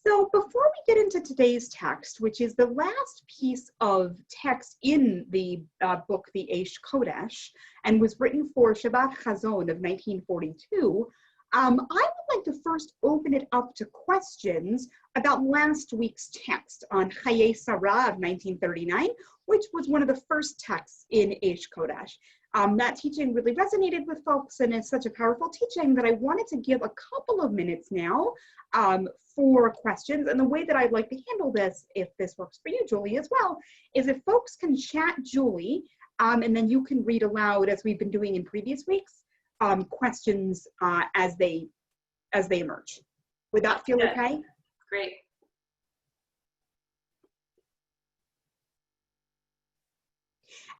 So before we get into today's text, which is the last piece of text in the book, the Aish Kodesh, and was written for Shabbat Chazon of 1942, I would like to first open it up to questions about last week's text on Chaye Sarah of 1939, which was one of the first texts in Aish Kodesh. That teaching really resonated with folks, and it's such a powerful teaching that I wanted to give a couple of minutes now for questions. And the way that I'd like to handle this, if this works for you, Julie, as well, is if folks can chat Julie, and then you can read aloud, as we've been doing in previous weeks, questions as they emerge. Would that feel okay? Great.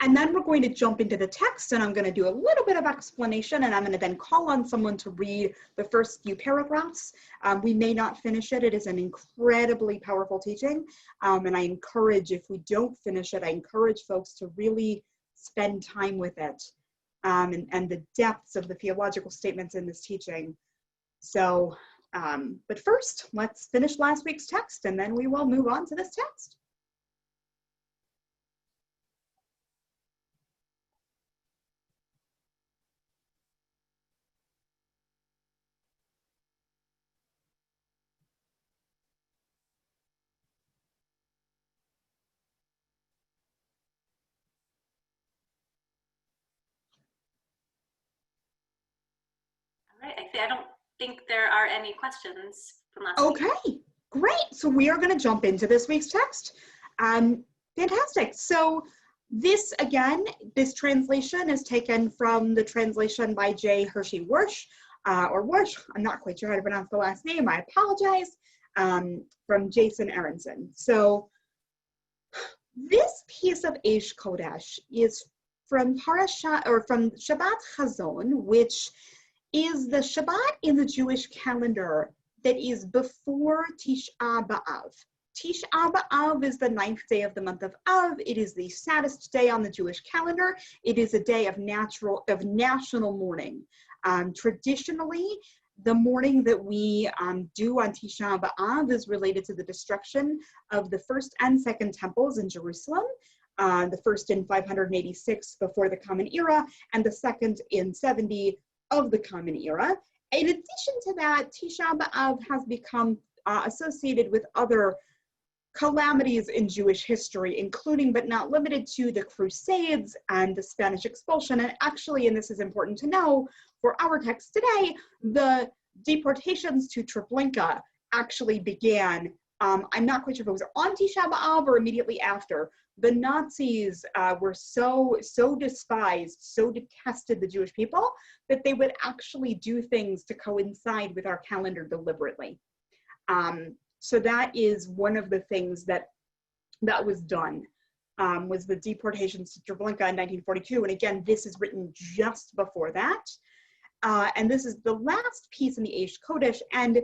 And then we're going to jump into the text, and I'm going to do a little bit of explanation, and I'm going to then call on someone to read the first few paragraphs. We may not finish it. It is an incredibly powerful teaching, and I encourage, if we don't finish it, I encourage folks to really spend time with it and the depths of the theological statements in this teaching. So, but first, let's finish last week's text, and then we will move on to this text. I don't think there are any questions from last week. Okay, great. So we are going to jump into this week's text. Fantastic. So this, again, this translation is taken from the translation by J. Hershey Wersch, or Wersch, I'm not quite sure how to pronounce the last name, I apologize, from Jason Aronson. So this piece of Aish Kodesh is from from Shabbat Chazon, which is the Shabbat in the Jewish calendar that is before Tisha B'Av. Tisha B'Av is the 9th day of the month of Av. It is the saddest day on the Jewish calendar. It is a day of national mourning. Traditionally, the mourning that we do on Tisha B'Av is related to the destruction of the first and second temples in Jerusalem. The first in 586 before the Common Era, and the second in 70 of the Common Era. In addition to that, Tisha B'Av has become associated with other calamities in Jewish history, including but not limited to the Crusades and the Spanish expulsion. And actually, and this is important to know for our text today, the deportations to Treblinka actually began, I'm not quite sure if it was on Tisha B'Av or immediately after. The Nazis were so despised, so detested the Jewish people, that they would actually do things to coincide with our calendar deliberately. So that is one of the things that was done, was the deportations to Treblinka in 1942. And again, this is written just before that. And this is the last piece in the Aish Kodesh. And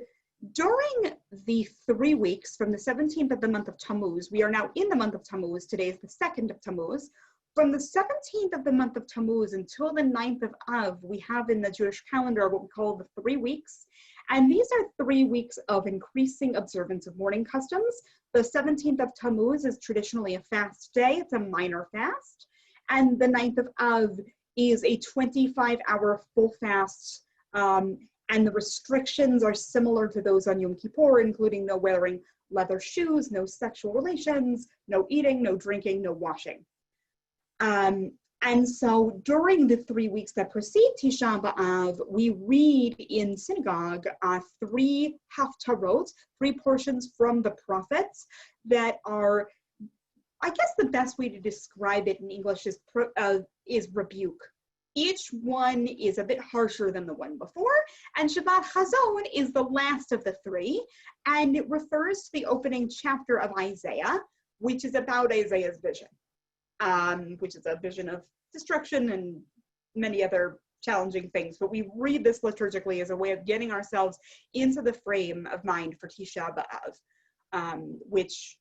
during the 3 weeks from the 17th of the month of Tammuz, we are now in the month of Tammuz, today is the 2nd of Tammuz. From the 17th of the month of Tammuz until the 9th of Av, we have in the Jewish calendar what we call the 3 weeks. And these are 3 weeks of increasing observance of mourning customs. The 17th of Tammuz is traditionally a fast day, it's a minor fast. And the 9th of Av is a 25-hour full fast. And the restrictions are similar to those on Yom Kippur, including no wearing leather shoes, no sexual relations, no eating, no drinking, no washing. And so during the 3 weeks that precede Tisha B'Av, we read in synagogue 3 haftarot, 3 portions from the prophets that are, I guess the best way to describe it in English is rebuke. Each one is a bit harsher than the one before, and Shabbat Chazon is the last of the 3, and it refers to the opening chapter of Isaiah, which is about Isaiah's vision, which is a vision of destruction and many other challenging things. But we read this liturgically as a way of getting ourselves into the frame of mind for Tisha B'Av, which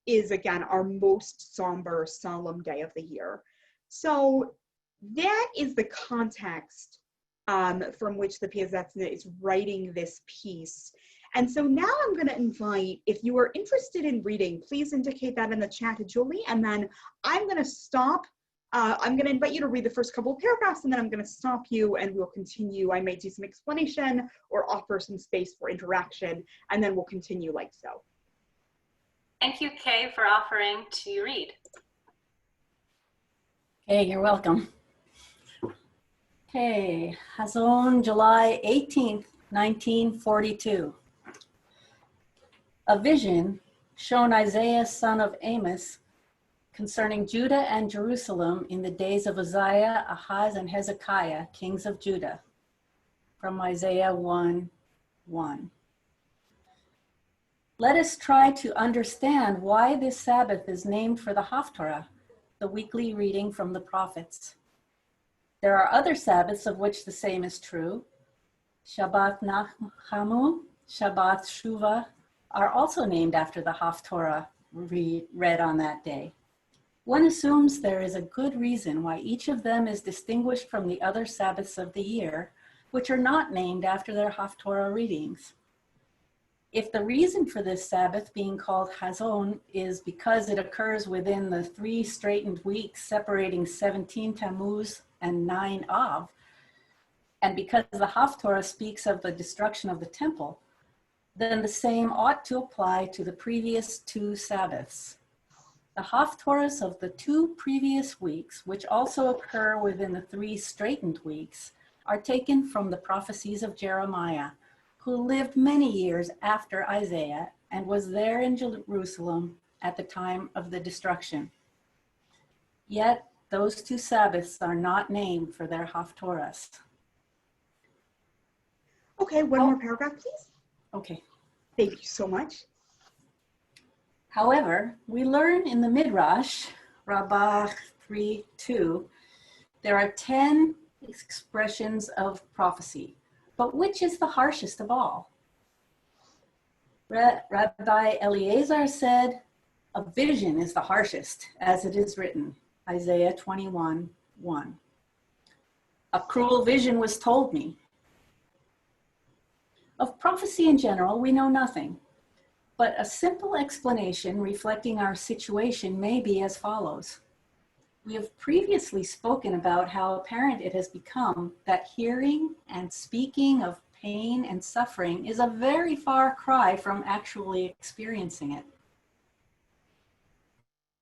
is, again, our most somber, solemn day of the year. So that is the context from which the Piaseczna is writing this piece. And so now I'm going to invite, if you are interested in reading, please indicate that in the chat to Julie, and then I'm going to stop. I'm going to invite you to read the first couple of paragraphs, and then I'm going to stop you and we'll continue. I might do some explanation or offer some space for interaction, and then we'll continue like so. Thank you, Kay, for offering to read. Hey, you're welcome. Okay, Hazon, July 18th, 1942. A vision shown Isaiah, son of Amos, concerning Judah and Jerusalem in the days of Uzziah, Ahaz, and Hezekiah, kings of Judah. From Isaiah 1:1. Let us try to understand why this Sabbath is named for the Haftorah, the weekly reading from the prophets. There are other Sabbaths of which the same is true. Shabbat Nachamu, Shabbat Shuvah are also named after the Haftorah read on that day. One assumes there is a good reason why each of them is distinguished from the other Sabbaths of the year, which are not named after their Haftorah readings. If the reason for this Sabbath being called Hazon is because it occurs within the 3 straightened weeks separating 17 Tammuz and 9 Av, and because the Haftorah speaks of the destruction of the temple, then the same ought to apply to the previous 2 Sabbaths. The Haftorahs of the 2 previous weeks, which also occur within the 3 straightened weeks, are taken from the prophecies of Jeremiah, who lived many years after Isaiah and was there in Jerusalem at the time of the destruction. Yet those 2 Sabbaths are not named for their Haftorahs. Okay, one more paragraph, please. Okay. Thank you so much. However, we learn in the Midrash, Rabbah 3:2, there are 10 expressions of prophecy, but which is the harshest of all? Rabbi Eliezer said, a vision is the harshest, as it is written, Isaiah 21:1. A cruel vision was told me. Of prophecy in general, we know nothing, but a simple explanation reflecting our situation may be as follows. We have previously spoken about how apparent it has become that hearing and speaking of pain and suffering is a very far cry from actually experiencing it.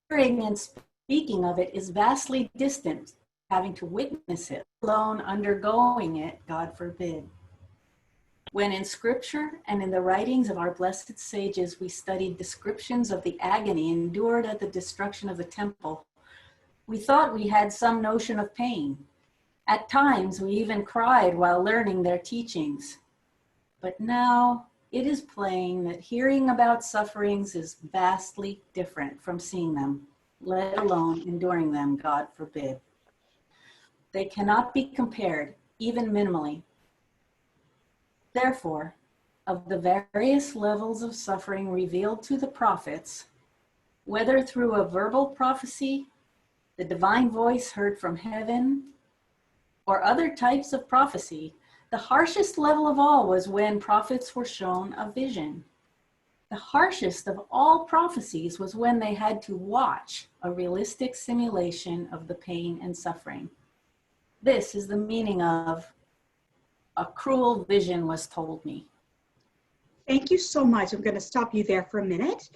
Hearing and speaking of it is vastly distant, having to witness it, alone undergoing it, God forbid. When in scripture and in the writings of our blessed sages, we studied descriptions of the agony endured at the destruction of the temple, we thought we had some notion of pain. At times, we even cried while learning their teachings. But now it is plain that hearing about sufferings is vastly different from seeing them, let alone enduring them, God forbid. They cannot be compared, even minimally. Therefore, of the various levels of suffering revealed to the prophets, whether through a verbal prophecy, the divine voice heard from heaven, or other types of prophecy, the harshest level of all was when prophets were shown a vision. The harshest of all prophecies was when they had to watch a realistic simulation of the pain and suffering. This is the meaning of a cruel vision was told me. Thank you so much. I'm going to stop you there for a minute.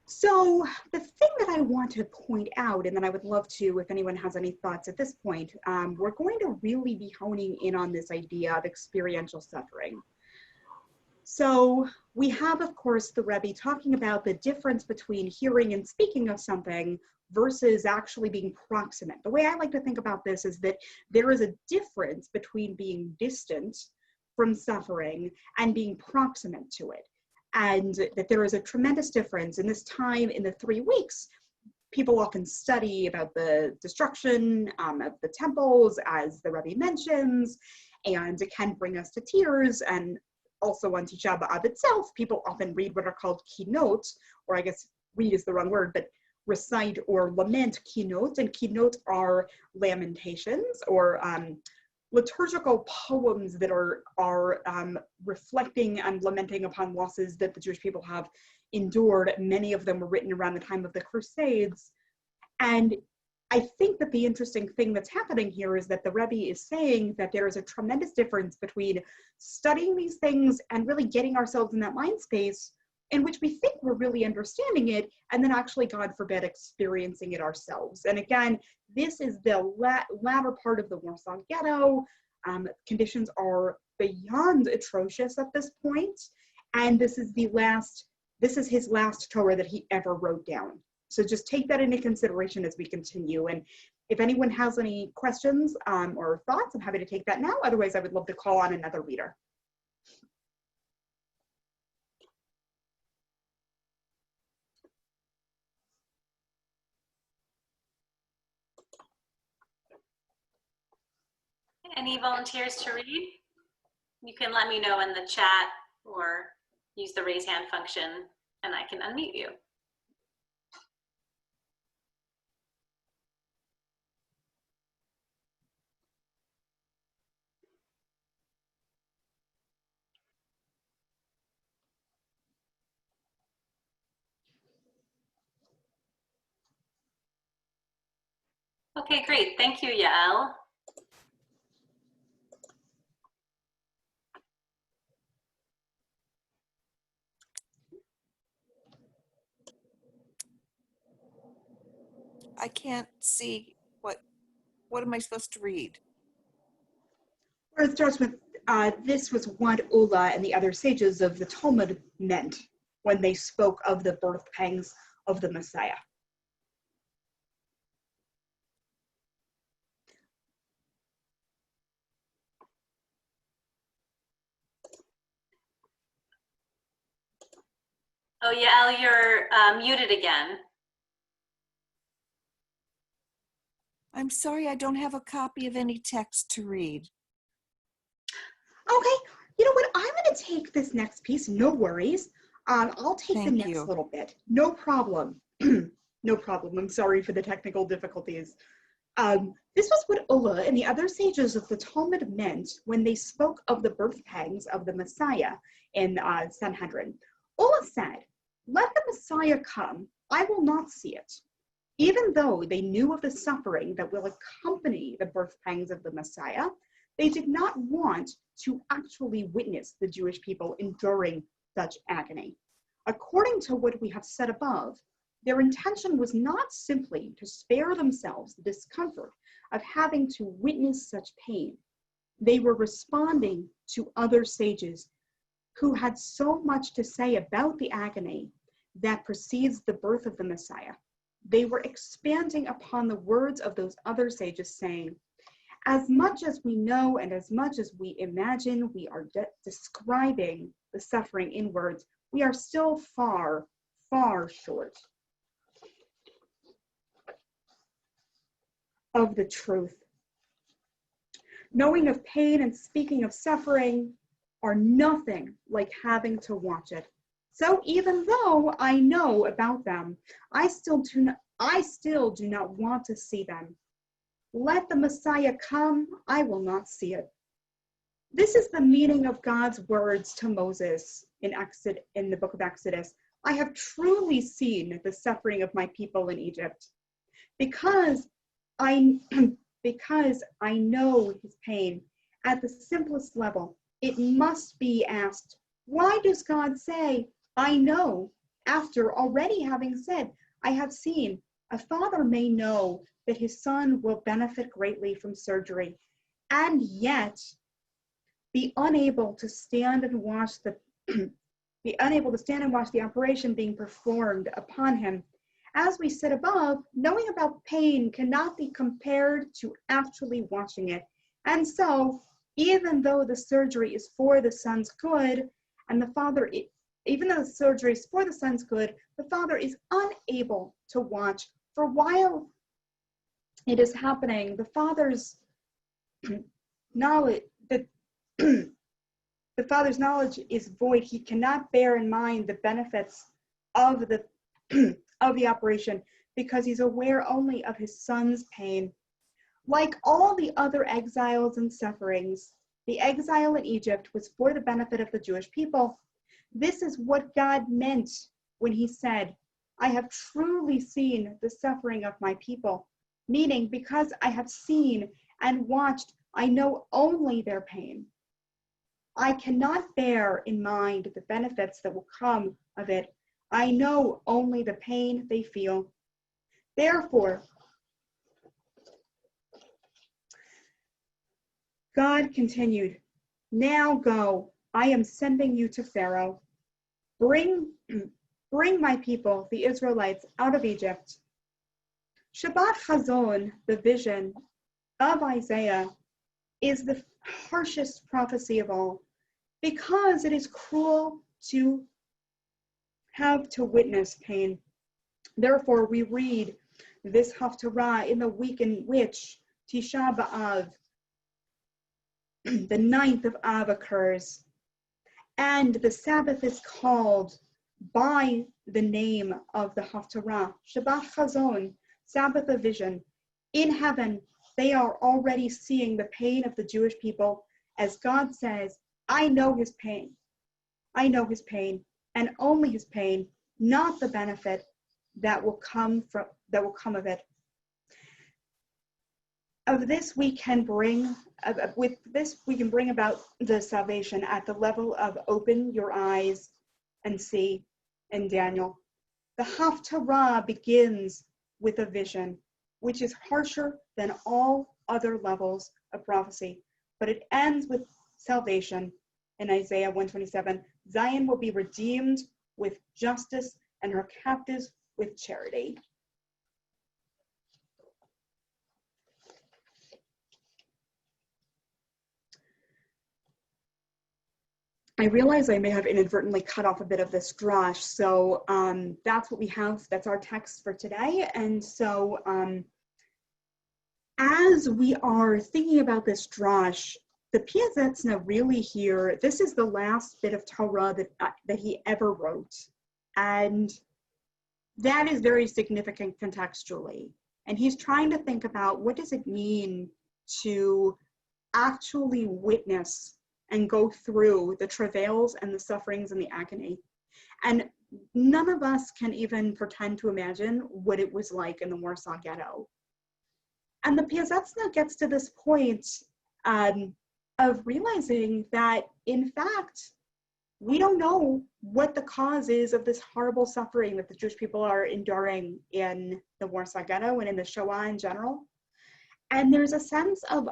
So the thing that I want to point out, and then I would love to, if anyone has any thoughts at this point, we're going to really be honing in on this idea of experiential suffering. So we have, of course, the Rebbe talking about the difference between hearing and speaking of something versus actually being proximate. The way I like to think about this is that there is a difference between being distant from suffering and being proximate to it. And that there is a tremendous difference. In this time, in the 3 weeks, people often study about the destruction of the temples, as the Rebbe mentions, and it can bring us to tears. And also on Tisha B'Av itself, people often read what are called kinot, or I guess read is the wrong word, but recite or lament kinot, and kinot are lamentations or liturgical poems that are reflecting and lamenting upon losses that the Jewish people have endured. Many of them were written around the time of the Crusades. And I think that the interesting thing that's happening here is that the Rebbe is saying that there is a tremendous difference between studying these things and really getting ourselves in that mind space in which we think we're really understanding it, and then actually, God forbid, experiencing it ourselves. And again, this is the latter part of the Warsaw Ghetto. Conditions are beyond atrocious at this point, and this is his last Torah that he ever wrote down. So just take that into consideration as we continue. And if anyone has any questions or thoughts, I'm happy to take that now. Otherwise, I would love to call on another reader. Any volunteers to read? You can let me know in the chat or use the raise hand function and I can unmute you. Okay, great. Thank you, Yael. I can't see what am I supposed to read? Where it starts with, this was what Ula and the other sages of the Talmud meant when they spoke of the birth pangs of the Messiah. Oh, Yael, you're muted again. I'm sorry, I don't have a copy of any text to read. Okay, you know what? I'm going to take this next piece. No worries. I'll take the Thank next you. little bit. No problem. No problem. I'm sorry for the technical difficulties. This was what Ula and the other sages of the Talmud meant when they spoke of the birth pangs of the Messiah in Sanhedrin. Ula said, "Let the Messiah come, I will not see it." Even though they knew of the suffering that will accompany the birth pangs of the Messiah, they did not want to actually witness the Jewish people enduring such agony. According to what we have said above, their intention was not simply to spare themselves the discomfort of having to witness such pain. They were responding to other sages who had so much to say about the agony that precedes the birth of the Messiah. They were expanding upon the words of those other sages, saying, as much as we know and as much as we imagine we are describing the suffering in words, we are still far, far short of the truth. Knowing of pain and speaking of suffering are nothing like having to watch it. So even though I know about them, I still do not want to see them. Let the Messiah come, I will not see it. This is the meaning of God's words to Moses in the book of Exodus. I have truly seen the suffering of my people in Egypt. Because I know his pain at the simplest level, it must be asked, why does God say, I know, after already having said, I have seen? A father may know that his son will benefit greatly from surgery, and yet be unable to stand and watch the operation being performed upon him. As we said above, knowing about pain cannot be compared to actually watching it. And so, even though the surgery is for the son's good, and even though the surgery is for the son's good, the father is unable to watch. For while it is happening, the father's knowledge is void. He cannot bear in mind the benefits of the operation because he's aware only of his son's pain. Like all the other exiles and sufferings, the exile in Egypt was for the benefit of the Jewish people. This is what God meant when he said, I have truly seen the suffering of my people, meaning because I have seen and watched, I know only their pain. I cannot bear in mind the benefits that will come of it. I know only the pain they feel. Therefore, God continued, now go, I am sending you to Pharaoh. Bring my people, the Israelites, out of Egypt. Shabbat Chazon, the vision of Isaiah, is the harshest prophecy of all, because it is cruel to have to witness pain. Therefore, we read this Haftarah in the week in which Tisha B'Av, the 9th of Av, occurs, and the Sabbath is called by the name of the Haftarah, Shabbat Chazon, Sabbath of vision. In heaven, they are already seeing the pain of the Jewish people, as God says, I know his pain. I know his pain, and only his pain, not the benefit that will come of it. Of this we can bring, with this we can bring about the salvation at the level of open your eyes and see in Daniel. The Haftarah begins with a vision, which is harsher than all other levels of prophecy, but it ends with salvation. In Isaiah 127, Zion will be redeemed with justice and her captives with charity. I realize I may have inadvertently cut off a bit of this drash, so that's what we have. That's our text for today. And so as we are thinking about this drash, the Piaseczna really here, this is the last bit of Torah that he ever wrote. And that is very significant contextually. And he's trying to think about what does it mean to actually witness and go through the travails and the sufferings and the agony. And none of us can even pretend to imagine what it was like in the Warsaw Ghetto. And the Piaseczna gets to this point of realizing that, in fact, we don't know what the cause is of this horrible suffering that the Jewish people are enduring in the Warsaw Ghetto and in the Shoah in general. And there's a sense of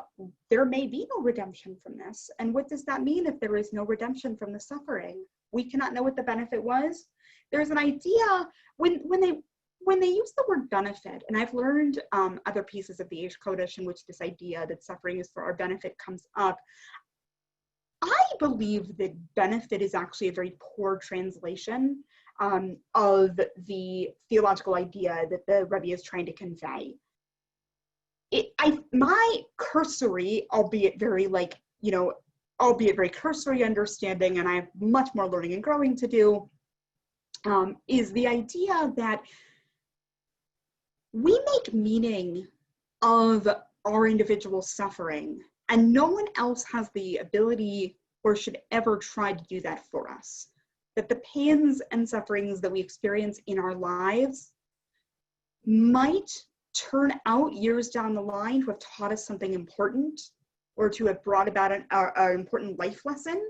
there may be no redemption from this. And what does that mean if there is no redemption from the suffering? We cannot know what the benefit was. There's an idea when they use the word benefit, and I've learned other pieces of the Aish Kodesh in which this idea that suffering is for our benefit comes up. I believe that benefit is actually a very poor translation of the theological idea that the Rebbe is trying to convey. My cursory, albeit very cursory understanding, and I have much more learning and growing to do, is the idea that we make meaning of our individual suffering, and no one else has the ability or should ever try to do that for us. That the pains and sufferings that we experience in our lives might turn out years down the line to have taught us something important or to have brought about an important life lesson.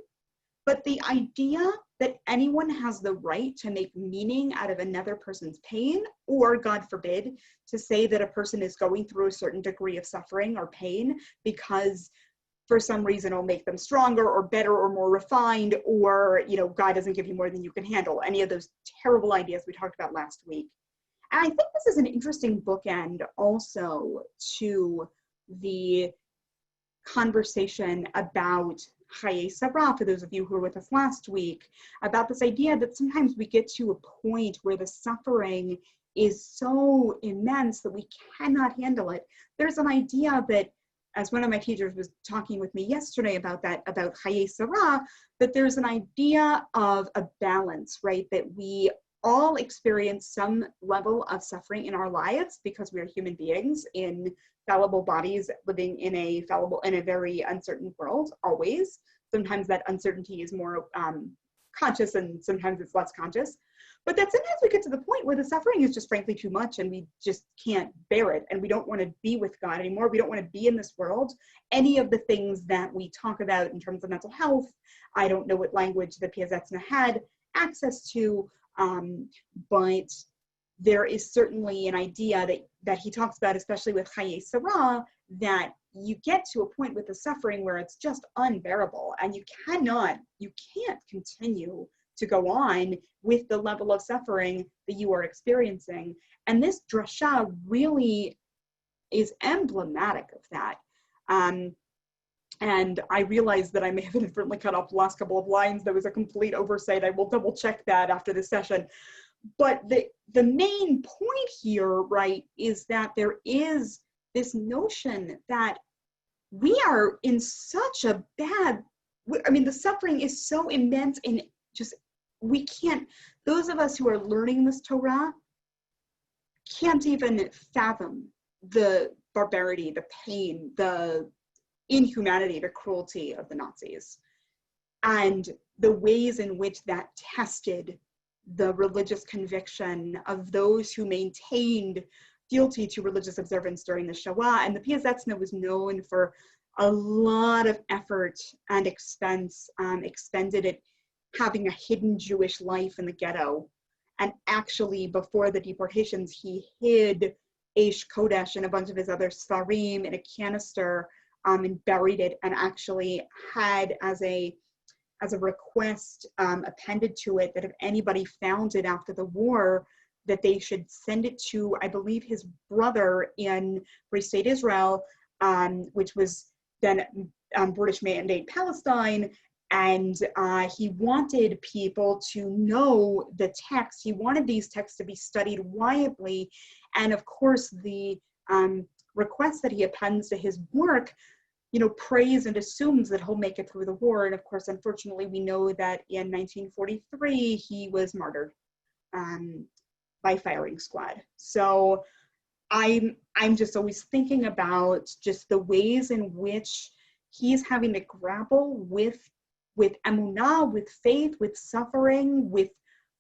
But the idea that anyone has the right to make meaning out of another person's pain, or God forbid, to say that a person is going through a certain degree of suffering or pain because for some reason it'll make them stronger or better or more refined, or God doesn't give you more than you can handle, any of those terrible ideas we talked about last week. And I think this is an interesting bookend also to the conversation about Chaye Sarah, for those of you who were with us last week, about this idea that sometimes we get to a point where the suffering is so immense that we cannot handle it. There's an idea that, as one of my teachers was talking with me yesterday about Chaye Sarah, that there's an idea of a balance, right? That we all experience some level of suffering in our lives because we are human beings in fallible bodies living in a very uncertain world, always. Sometimes that uncertainty is more conscious and sometimes it's less conscious. But that sometimes we get to the point where the suffering is just frankly too much and we just can't bear it and we don't want to be with God anymore. We don't want to be in this world. Any of the things that we talk about in terms of mental health, I don't know what language the Piaseczna had access to, but there is certainly an idea that he talks about, especially with Chaye Sarah, that you get to a point with the suffering where it's just unbearable and you can't continue to go on with the level of suffering that you are experiencing. And this drasha really is emblematic of that. And I realized that I may have inadvertently cut off the last couple of lines. That was a complete oversight. I will double check that after this session. But the main point here, right, is that there is this notion that we are in such a bad, the suffering is so immense and just, we can't, those of us who are learning this Torah can't even fathom the barbarity, the pain, the inhumanity, the cruelty of the Nazis, and the ways in which that tested the religious conviction of those who maintained fealty to religious observance during the Shoah. And the Piaseczna was known for a lot of effort and expense expended at having a hidden Jewish life in the ghetto. And actually, before the deportations, he hid Aish Kodesh and a bunch of his other Sfarim in a canister and buried it, and actually had as a request appended to it that if anybody found it after the war, that they should send it to, I believe, his brother in Free State Israel, which was then British Mandate Palestine. And he wanted people to know the text. He wanted these texts to be studied widely. And of course, the request that he appends to his work, prays and assumes that he'll make it through the war. And of course, unfortunately, we know that in 1943, he was martyred by firing squad. So I'm just always thinking about just the ways in which he's having to grapple with emunah, with faith, with suffering, with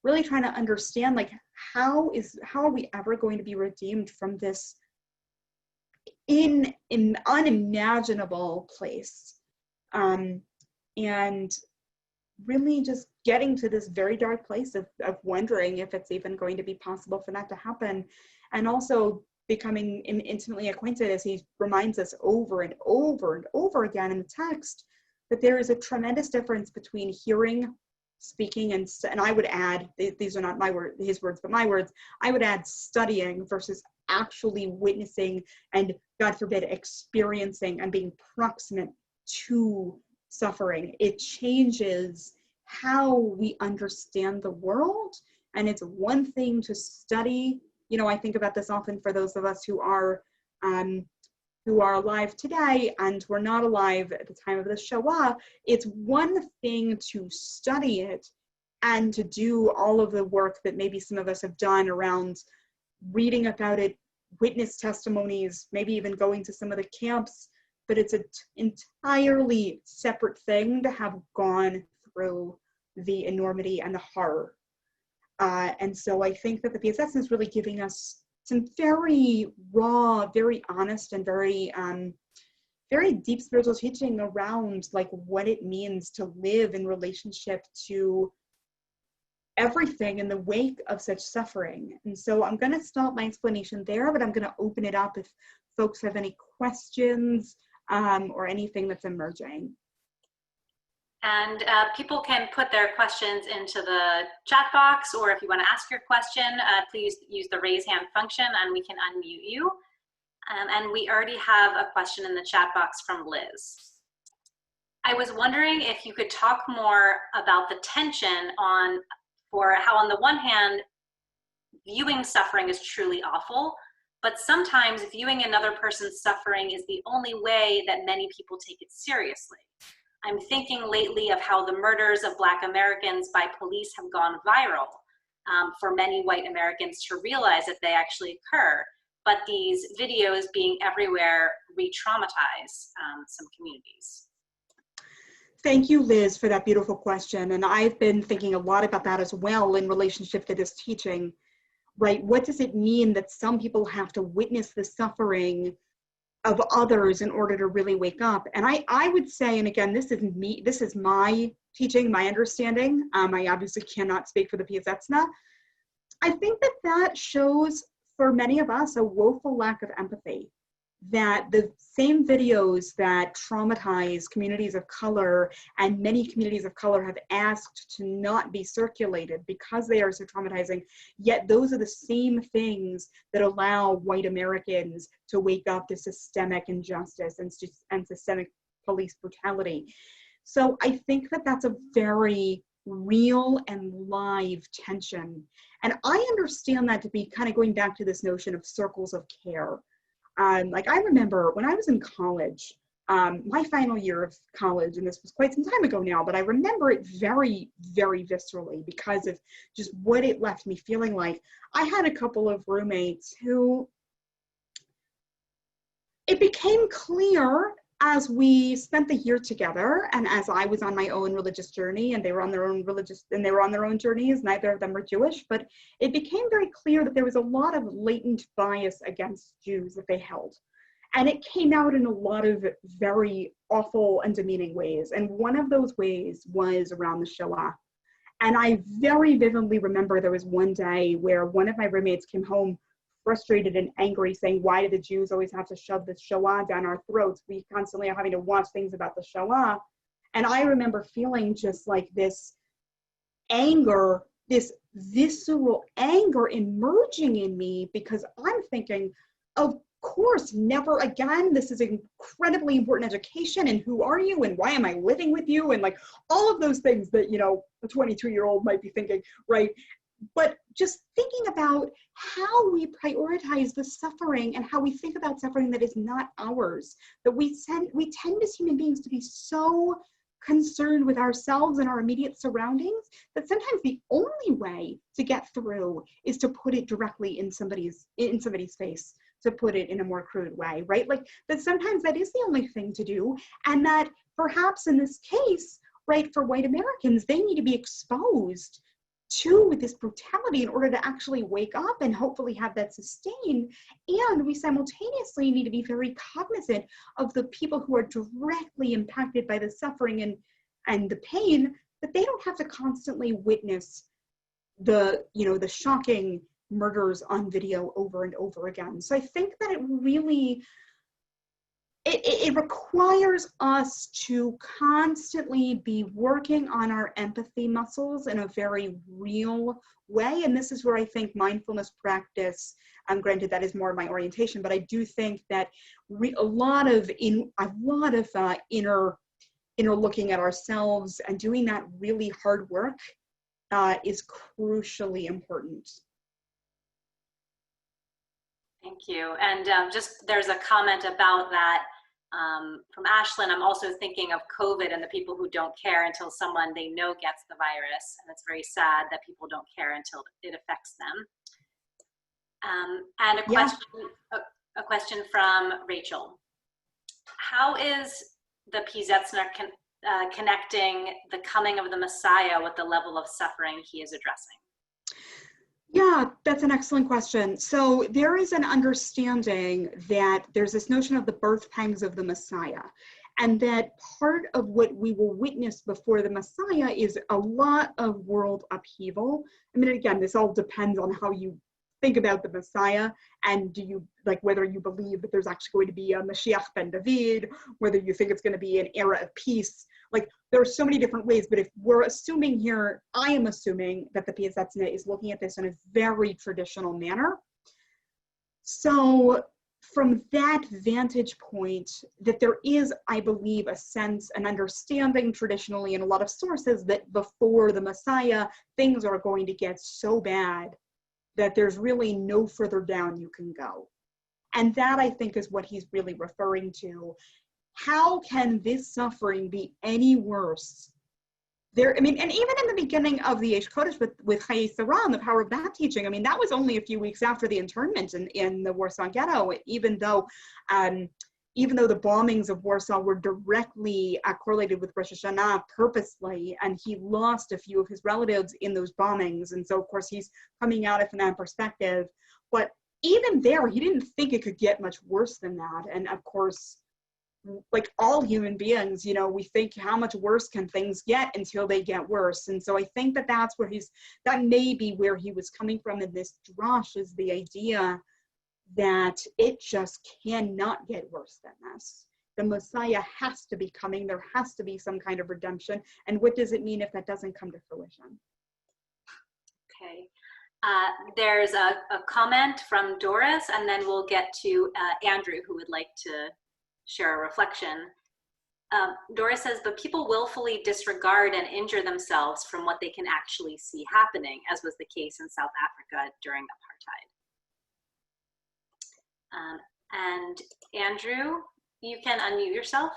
really trying to understand, like, how are we ever going to be redeemed from this in an unimaginable place, and really just getting to this very dark place of wondering if it's even going to be possible for that to happen, and also becoming intimately acquainted, as he reminds us over and over and over again in the text, that there is a tremendous difference between hearing, speaking, and I would add, these are not his words, but my words, I would add studying versus actually witnessing and, God forbid, experiencing and being proximate to suffering. It changes how we understand the world. And it's one thing to study. I think about this often for those of us who are alive today and were not alive at the time of the Shoah. It's one thing to study it and to do all of the work that maybe some of us have done around reading about it, witness testimonies, maybe even going to some of the camps, but it's an entirely separate thing to have gone through the enormity and the horror. And so I think that the Piaseczna is really giving us some very raw, very honest, and very deep spiritual teaching around like what it means to live in relationship to everything in the wake of such suffering. And so I'm going to stop my explanation there, but I'm going to open it up if folks have any questions or anything that's emerging. And people can put their questions into the chat box, or if you want to ask your question, please use the raise hand function and we can unmute you. And we already have a question in the chat box from Liz. I was wondering if you could talk more about the tension for how on the one hand, viewing suffering is truly awful, but sometimes viewing another person's suffering is the only way that many people take it seriously. I'm thinking lately of how the murders of Black Americans by police have gone viral. for many white Americans to realize that they actually occur. But these videos being everywhere re-traumatize some communities. Thank you, Liz, for that beautiful question. And I've been thinking a lot about that as well in relationship to this teaching, right? What does it mean that some people have to witness the suffering of others in order to really wake up? And I would say, and again, this is my teaching, my understanding. I obviously cannot speak for the Piaseczna. I think that shows for many of us a woeful lack of empathy, that the same videos that traumatize communities of color, and many communities of color have asked to not be circulated because they are so traumatizing, yet those are the same things that allow white Americans to wake up to systemic injustice and systemic police brutality. So I think that that's a very real and live tension. And I understand that to be kind of going back to this notion of circles of care. Like I remember when I was in college, my final year of college, and this was quite some time ago now, but I remember it very, very viscerally because of just what it left me feeling like. I had a couple of roommates who, it became clear as we spent the year together, and as I was on my own religious journey, and they were on their own journeys, neither of them were Jewish, but it became very clear that there was a lot of latent bias against Jews that they held. And it came out in a lot of very awful and demeaning ways. And one of those ways was around the Shoah. And I very vividly remember there was one day where one of my roommates came home frustrated and angry, saying, why do the Jews always have to shove the Shoah down our throats? We constantly are having to watch things about the Shoah. And I remember feeling just like this anger, this visceral anger emerging in me, because I'm thinking, of course, never again. This is an incredibly important education. And who are you? And why am I living with you? And like all of those things that, you know, a 22-year-old might be thinking, right? But just thinking about how we prioritize the suffering and how we think about suffering that is not ours, that we tend as human beings to be so concerned with ourselves and our immediate surroundings that sometimes the only way to get through is to put it directly in somebody's face, to put it in a more crude way, right? Like that sometimes that is the only thing to do, and that perhaps in this case, right, for white Americans, they need to be exposed to this brutality in order to actually wake up and hopefully have that sustained. And we simultaneously need to be very cognizant of the people who are directly impacted by the suffering and the pain, that they don't have to constantly witness the shocking murders on video over and over again. So I think that it really, it requires us to constantly be working on our empathy muscles in a very real way. And this is where I think mindfulness practice, granted that is more of my orientation, but I do think that a lot of inner looking at ourselves and doing that really hard work is crucially important. Thank you. And just there's a comment about that from Ashlyn. I'm also thinking of COVID and the people who don't care until someone they know gets the virus. And it's very sad that people don't care until it affects them. And a question from Rachel. How is the Piaseczna connecting the coming of the Messiah with the level of suffering he is addressing? Yeah, that's an excellent question. So there is an understanding that there's this notion of the birth pangs of the Messiah, and that part of what we will witness before the Messiah is a lot of world upheaval. I mean, again, this all depends on how you think about the Messiah, and do you, like, whether you believe that there's actually going to be a Mashiach ben David, whether you think it's going to be an era of peace. Like, there are so many different ways, but if we're assuming here, I am assuming that the Piaseczna is looking at this in a very traditional manner. So from that vantage point, that there is, I believe, a sense, an understanding traditionally in a lot of sources that before the Messiah, things are going to get so bad that there's really no further down you can go. And that, I think, is what he's really referring to. How can this suffering be any worse there, I mean, and even in the beginning of the Aish Kodesh with Chayei Sarah and the power of that teaching, I mean, that was only a few weeks after the internment in the Warsaw Ghetto, even though the bombings of Warsaw were directly correlated with Rosh Hashanah purposely, and he lost a few of his relatives in those bombings. And so, of course, he's coming at it from that perspective. But even there, he didn't think it could get much worse than that. And of course, like all human beings, you know, we think how much worse can things get until they get worse. And so I think that that's where that may be where he was coming from in this drush, is the idea that it just cannot get worse than this. The Messiah has to be coming. There has to be some kind of redemption. And what does it mean if that doesn't come to fruition? Okay. There's a comment from Doris, and then we'll get to Andrew, who would like to share a reflection. Doris says, but people willfully disregard and injure themselves from what they can actually see happening, as was the case in South Africa during apartheid. And Andrew, you can unmute yourself.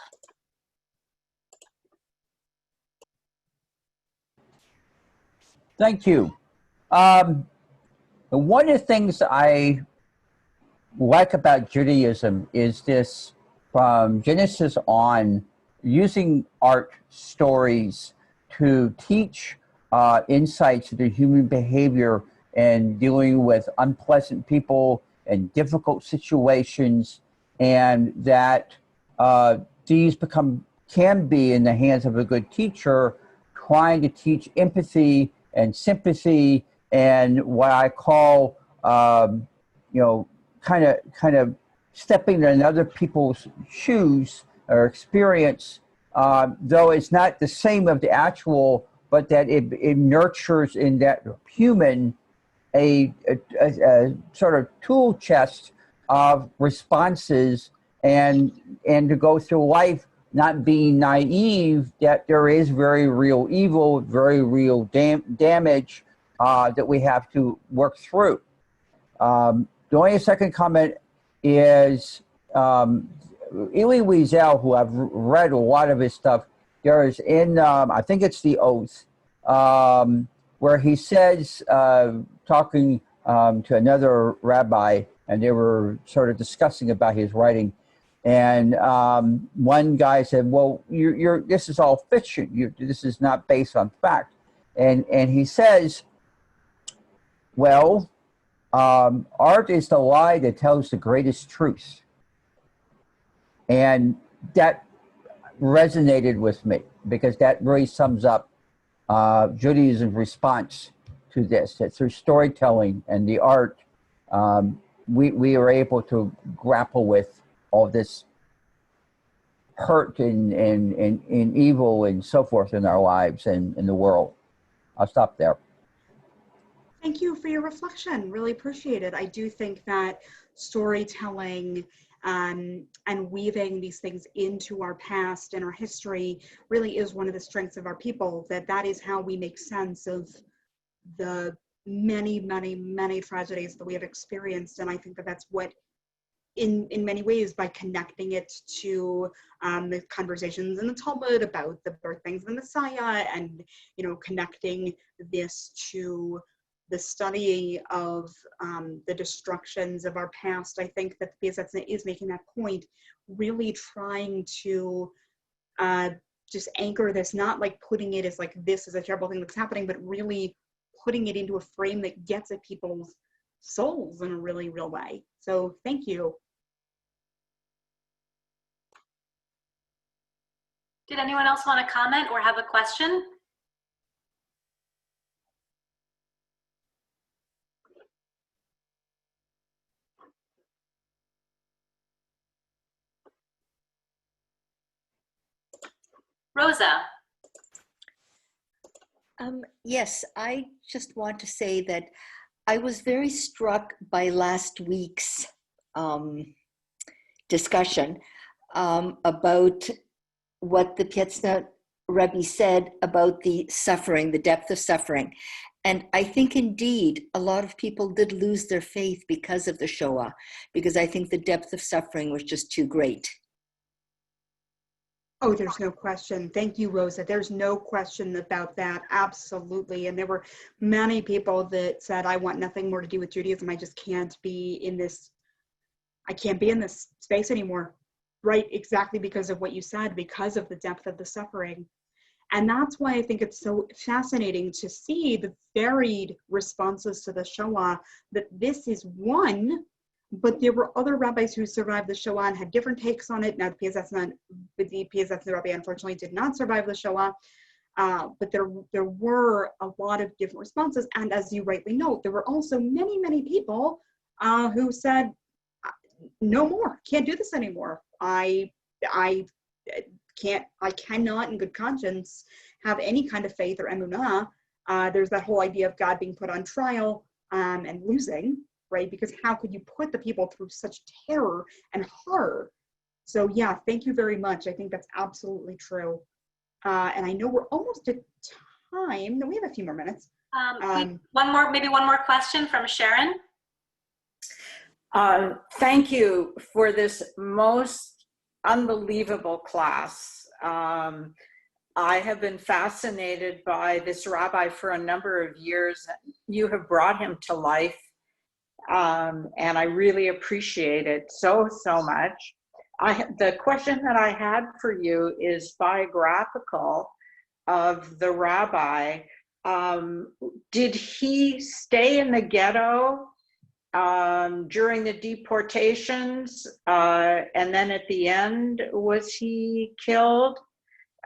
Thank you. One of the things I like about Judaism is this, from Genesis on, using art, stories to teach insights into human behavior and dealing with unpleasant people and difficult situations, and that these can be, in the hands of a good teacher, trying to teach empathy and sympathy and what I call, kind of stepping in other people's shoes or experience, though it's not the same of the actual, but that it nurtures in that human a sort of tool chest of responses, and to go through life not being naive that there is very real evil, very real damage that we have to work through. The only second comment is Elie Wiesel, who I've read a lot of his stuff. There is in, I think it's The Oath, where he says, talking to another rabbi, and they were sort of discussing about his writing. And one guy said, well, this is all fiction. This is not based on fact. And he says, well, art is the lie that tells the greatest truth. And that resonated with me, because that really sums up Judaism's response to this, that through storytelling and the art, we are able to grapple with all this hurt and evil and so forth in our lives and in the world. I'll stop there. Thank you for your reflection. Really appreciate it. I do think that storytelling and weaving these things into our past and our history really is one of the strengths of our people, that is how we make sense of the many, many, many tragedies that we have experienced. And I think that that's what, in many ways, by connecting it to the conversations in the Talmud about the birthings of the Messiah, and connecting this to the study of the destructions of our past. I think that Piaseczna is making that point, really trying to just anchor this, not like putting it as like this is a terrible thing that's happening, but really putting it into a frame that gets at people's souls in a really real way. So thank you. Did anyone else want to comment or have a question? Rosa. Yes, I just want to say that I was very struck by last week's discussion about what the Piaseczna Rebbe said about the suffering, the depth of suffering. And I think indeed a lot of people did lose their faith because of the Shoah, because I think the depth of suffering was just too great. Oh, there's no question. Thank you, Rosa. There's no question about that. Absolutely. And there were many people that said, I want nothing more to do with Judaism. I just can't be in this, I can't be in this space anymore. Right? Exactly because of what you said, because of the depth of the suffering. And that's why I think it's so fascinating to see the varied responses to the Shoah, that this is one, but there were other rabbis who survived the Shoah and had different takes on it. Now, the Piaseczna Rebbe unfortunately did not survive the Shoah, but there were a lot of different responses. And as you rightly note, there were also many, many people who said, no more, can't do this anymore. I cannot in good conscience have any kind of faith or emunah. There's that whole idea of God being put on trial and losing, right? Because how could you put the people through such terror and horror? So yeah, thank you very much. I think that's absolutely true. And I know we're almost at time. No, we have a few more minutes. Maybe one more question from Sharon. Thank you for this most unbelievable class. I have been fascinated by this rabbi for a number of years. You have brought him to life, and I really appreciate it so much. The question that I had for you is biographical of the rabbi. Did he stay in the ghetto during the deportations, and then at the end, was he killed?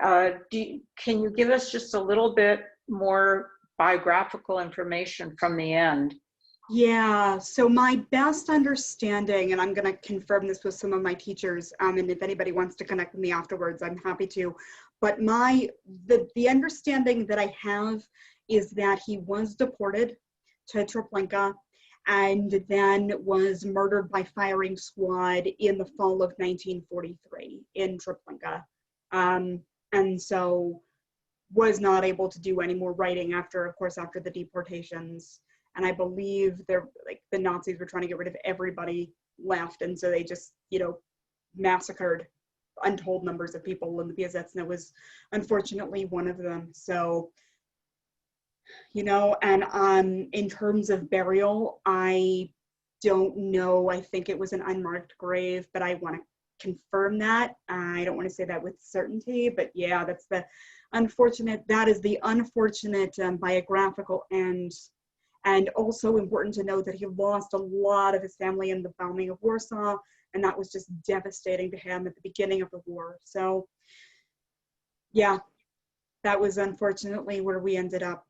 Can you give us just a little bit more biographical information from the end? Yeah, so my best understanding, and I'm going to confirm this with some of my teachers, and if anybody wants to connect with me afterwards, I'm happy to. But the understanding that I have is that he was deported to Treblinka and then was murdered by firing squad in the fall of 1943 in Treblinka. And so was not able to do any more writing after the deportations. And I believe the Nazis were trying to get rid of everybody left. And so they just, massacred untold numbers of people. And the Piaseczna was unfortunately one of them. So, and in terms of burial, I don't know. I think it was an unmarked grave, but I want to confirm that. I don't want to say that with certainty, but yeah, that is the unfortunate biographical end. And also important to note that he lost a lot of his family in the bombing of Warsaw, and that was just devastating to him at the beginning of the war. So yeah, that was unfortunately where we ended up.